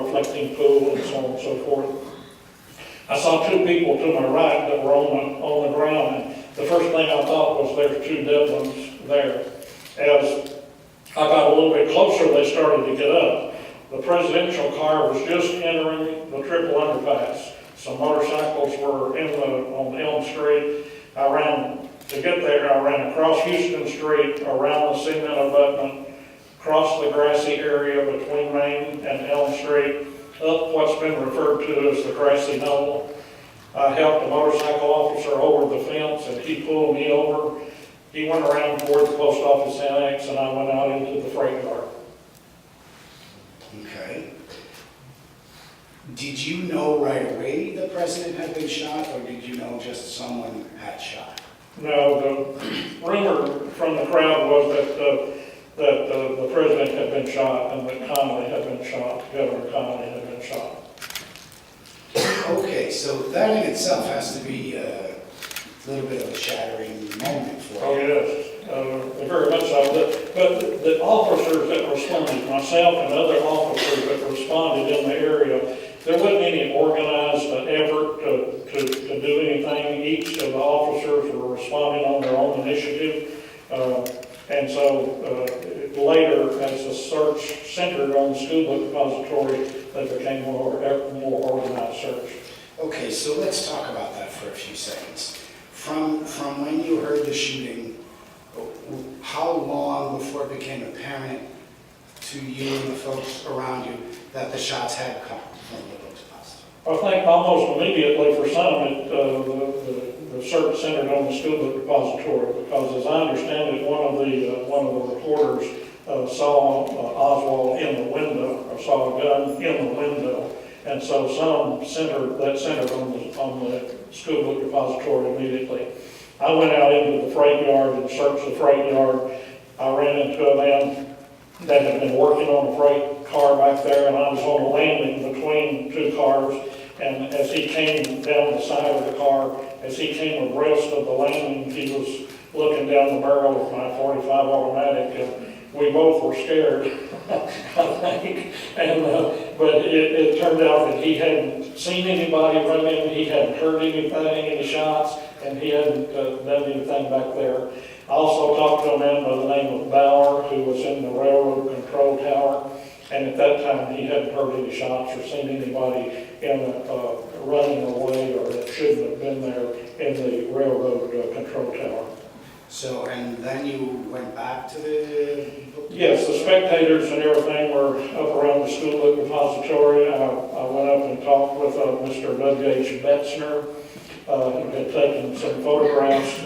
reflecting pool and so on and so forth. I saw two people to my right that were on the ground, and the first thing I thought was there's two dead ones there. As I got a little bit closer, they started to get up. The presidential car was just entering the triple underpass. Some motorcycles were on Elm Street. To get there, I ran across Houston Street, around the cement abutment, across the grassy area between Main and Elm Street, up what's been referred to as the grassy knoll. I helped a motorcycle officer over the fence, and he pulled me over. He went around toward the post office annex, and I went out into the freight yard. Okay. Did you know right away the president had been shot, or did you know just someone had shot? No, the rumor from the crowd was that the president had been shot and that Connolly had been shot, Governor Connolly had been shot. Okay, so that in itself has to be a little bit of a shattering moment for you. Oh, yes, very much so. But the officers that responded, myself and other officers that responded in the area, there wasn't any organized effort to do anything. Each of the officers were responding on their own initiative. And so later, as the search centered on the school book depository, they became more organized search. Okay, so let's talk about that for a few seconds. From when you heard the shooting, how long before it became apparent to you and the folks around you that the shots had come from the book depository? I think almost immediately for some, the search centered on the school book depository, because as I understand it, one of the reporters saw Oswald in the window, or saw a gun in the window, and so some centered on the school book depository immediately. I went out into the freight yard and searched the freight yard. I ran into a man that had been working on a freight car back there, and I was on a landing between two cars. And as he came down the side of the car, as he came abreast of the landing, he was looking down the barrel of my .45 automatic, and we both were scared, I think. But it turned out that he hadn't seen anybody run in, he hadn't heard anything, any shots, and he hadn't done anything back there. I also talked to a man by the name of Bauer, who was in the railroad control tower, and at that time he hadn't heard any shots or seen anybody running away or that shouldn't have been there in the railroad control tower. So, and then you went back to the book? Yes, the spectators and everything were up around the school book depository. I went up and talked with Mr. W.H. Betzner, who had taken some photographs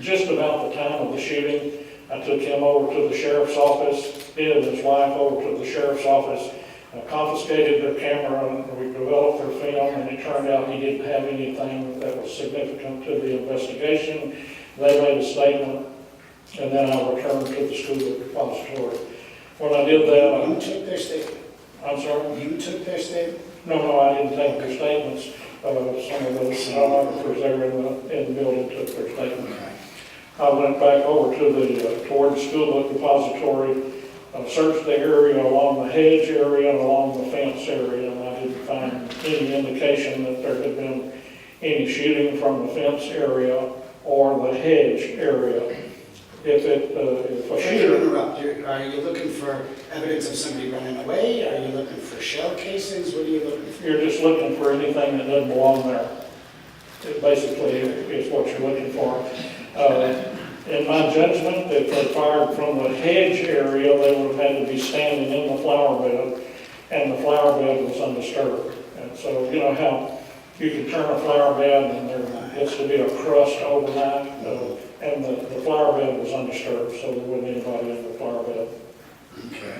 just about the time of the shooting. I took him over to the sheriff's office, he and his wife over to the sheriff's office, confiscated their camera, and we developed their film, and it turned out he didn't have anything that was significant to the investigation. They made a statement, and then I returned to the school book depository. When I did that... You took their statement? I'm sorry? You took their statement? No, I didn't take their statements. Some of those stenographers there in the building took their statements. Okay. I went back over to toward the school book depository, searched the area along the hedge area and along the fence area, and I didn't find any indication that there had been any shooting from the fence area or the hedge area. If a shooter... Interrupt. Are you looking for evidence of somebody running away? Are you looking for shell casings? What are you looking for? You're just looking for anything that doesn't belong there. It basically is what you're looking for. In my judgment, if they fired from the hedge area, they would have had to be standing in the flower bed, and the flower bed was undisturbed. And so, you know how you can turn a flower bed and there gets to be a crust overnight, and the flower bed was undisturbed, so there wasn't anybody in the flower bed. Okay.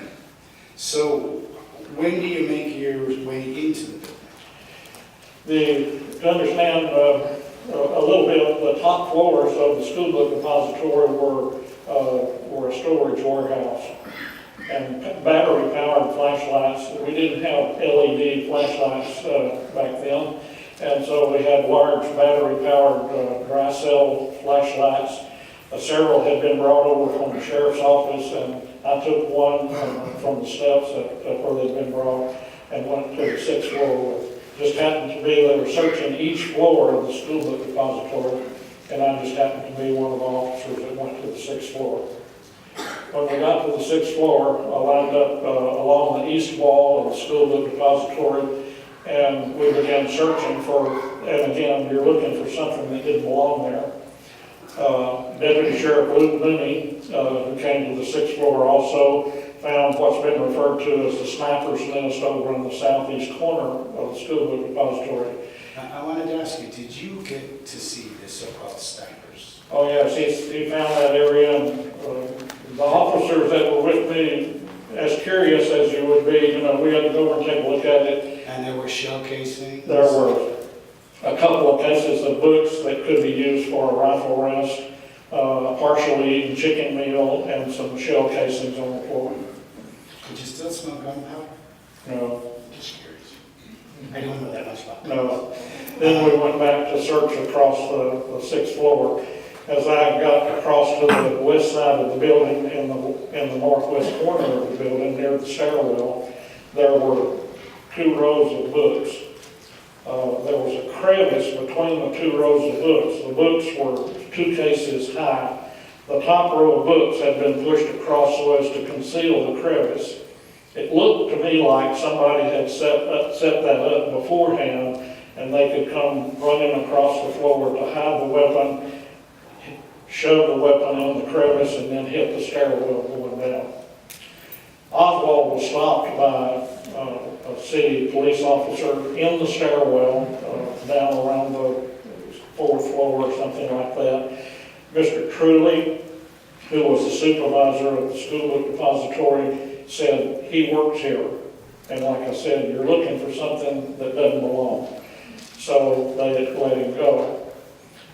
So, when do you make your way into the building? To understand a little bit, the top floors of the school book depository were a storage warehouse, and battery-powered flashlights. We didn't have LED flashlights back then, and so we had large battery-powered dry cell flashlights. Several had been brought over from the sheriff's office, and I took one from the steps where they'd been brought. and went to the 6th floor. Just happened to be, they were searching each floor of the school book depository, and I just happened to be one of the officers that went to the 6th floor. When we got to the 6th floor, I lined up along the east wall of the school book depository, and we began searching for, and again, you're looking for something that didn't belong there. Deputy Sheriff Eugene Boone, who came to the 6th floor, also found what's been referred to as the sniper's nest over in the southeast corner of the school book depository. I wanted to ask you, did you get to see the so-called snipers? Oh yes, he found that area, and the officers that were with me, as curious as you would be, you know, we had to go over and take a look at it. And there were shell casings? There were a couple of cases of books that could be used for a rifle rest, a partially eaten chicken meal, and some shell casings on the floor. Could you still smell gunpowder? No. Just curious. I don't know that much about that. No. Then we went back to search across the 6th floor. As I got across to the west side of the building, in the northwest corner of the building, near the stairwell, there were 2 rows of books. There was a crevice between the 2 rows of books. The books were 2 cases high. The top row of books had been pushed across so as to conceal the crevice. It looked to me like somebody had set that up beforehand, and they could come running across the floor to hide the weapon, shove the weapon in the crevice, and then hit the stairwell going down. Oswald was stopped by a city police officer in the stairwell, down around the 4th floor or something like that. Mr. Truly, who was the supervisor of the school book depository, said he works here. And like I said, you're looking for something that doesn't belong. So they let him go.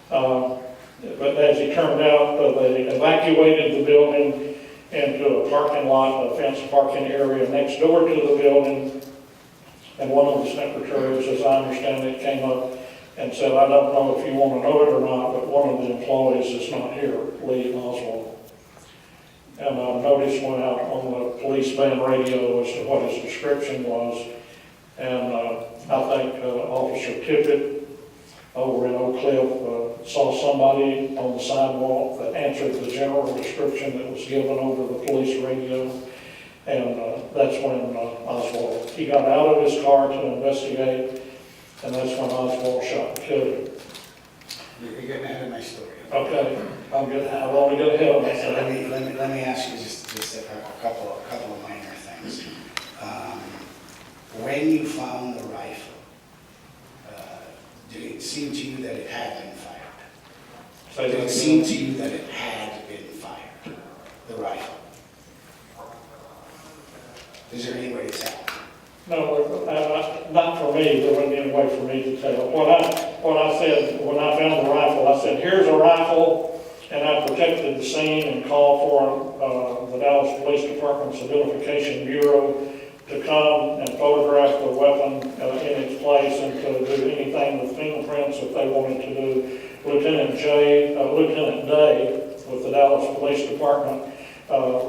But as it turned out, they evacuated the building into a parking lot, a fenced parking area next door to the building. And one of the secretaries, as I understand it, came up and said, I don't know if you want to know it or not, but one of the employees is not here, Lee Oswald. And a notice went out on the police band radio as to what his description was. And I think Officer Tippett over in Oak Cliff saw somebody on the sidewalk that answered the general description that was given over the police radio. And that's when Oswald, he got out of his car to investigate, and that's when Oswald shot and killed him. You're getting ahead of my story. Okay, I've only got ahead of myself. Let me ask you just a couple of minor things. When you found the rifle, did it seem to you that it had been fired? Did it seem to you that it had been fired, the rifle? Is there any way to tell? No, not for me. There wasn't any way for me to tell. What I said when I found the rifle, I said, here's a rifle, and I protected the scene and called for the Dallas Police Department's Identification Bureau to come and photograph the weapon in its place and to do anything with fingerprints if they wanted to do. Lieutenant Day with the Dallas Police Department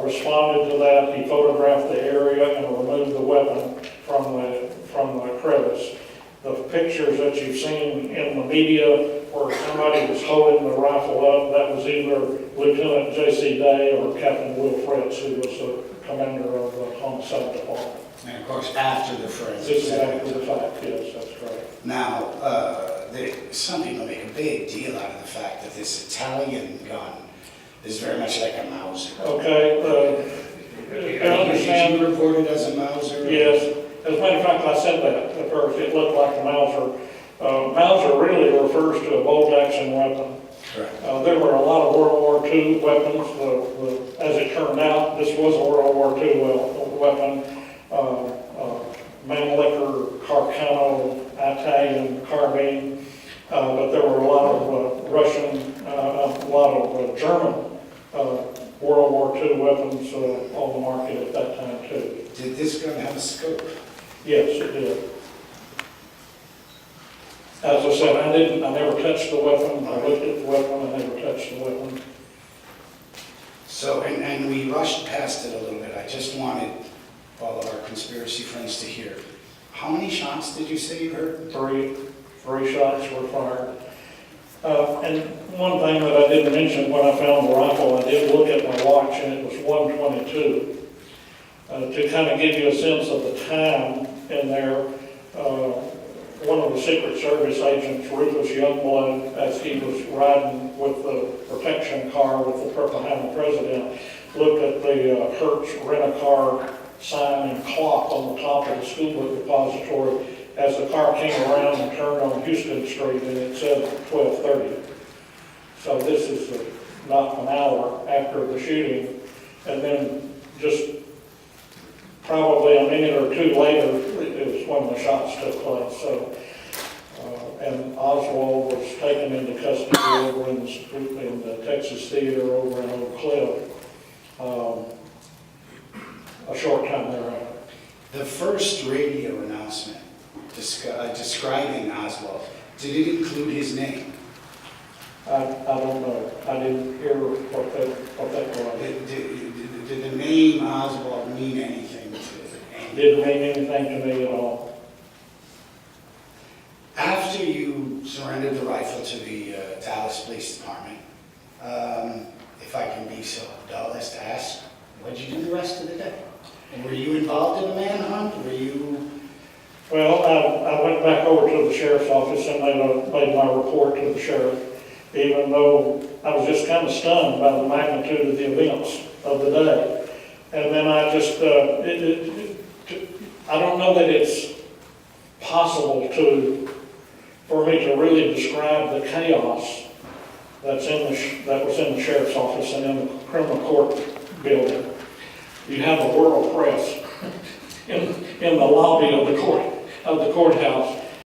responded to that. He photographed the area and removed the weapon from the crevice. The pictures that you've seen in the media where somebody was holding the rifle up, that was either Lieutenant J.C. Day or Captain Will Fritz, who was the commander of the homicide department. And of course, after the forensics. This is after the fact, yes, that's correct. Now, some people make a big deal out of the fact that this Italian gun is very much like a Mauser. Okay, I understand. Did you report it as a Mauser? Yes. As a matter of fact, I said that at first. It looked like a Mauser. Mauser really refers to a bolt-action weapon. Correct. There were a lot of World War II weapons. As it turned out, this was a World War II weapon. Mannlicher, Carcano, Italian carbine. But there were a lot of Russian, a lot of German World War II weapons on the market at that time too. Did this gun have a scope? Yes, it did. As I said, I never touched the weapon. I looked at the weapon, I never touched the weapon. So, and we rushed past it a little bit. I just wanted all of our conspiracy friends to hear. How many shots did you say you heard? Three shots were fired. And one thing that I didn't mention when I found the rifle, I did look at my watch and it was 1:22. To kind of give you a sense of the time in there, one of the Secret Service agents, Rufus Youngblood, as he was riding with the protection car with the behind the president, looked at the Hertz rent-a-car sign and clock on the top of the school book depository as the car came around and turned on Houston Street, and it said 12:30. So this is not an hour after the shooting, and then just probably a minute or two later is when the shots took place. So, and Oswald was taken into custody over in the Texas Theater over in Oak Cliff a short time thereafter. The first radio announcement describing Oswald, did it include his name? I don't know. I didn't hear what that was. Did the name Oswald mean anything to you? Didn't mean anything to me at all. After you surrendered the rifle to the Dallas Police Department, if I can be so dull as to ask, what did you do the rest of the day? And were you involved in the manhunt? Were you... Well, I went back over to the sheriff's office and made my report to the sheriff, even though I was just kind of stunned by the magnitude of the events of the day. And then I just, I don't know that it's possible for me to really describe the chaos that was in the sheriff's office and in the criminal court building. You have a world press in the lobby of the courthouse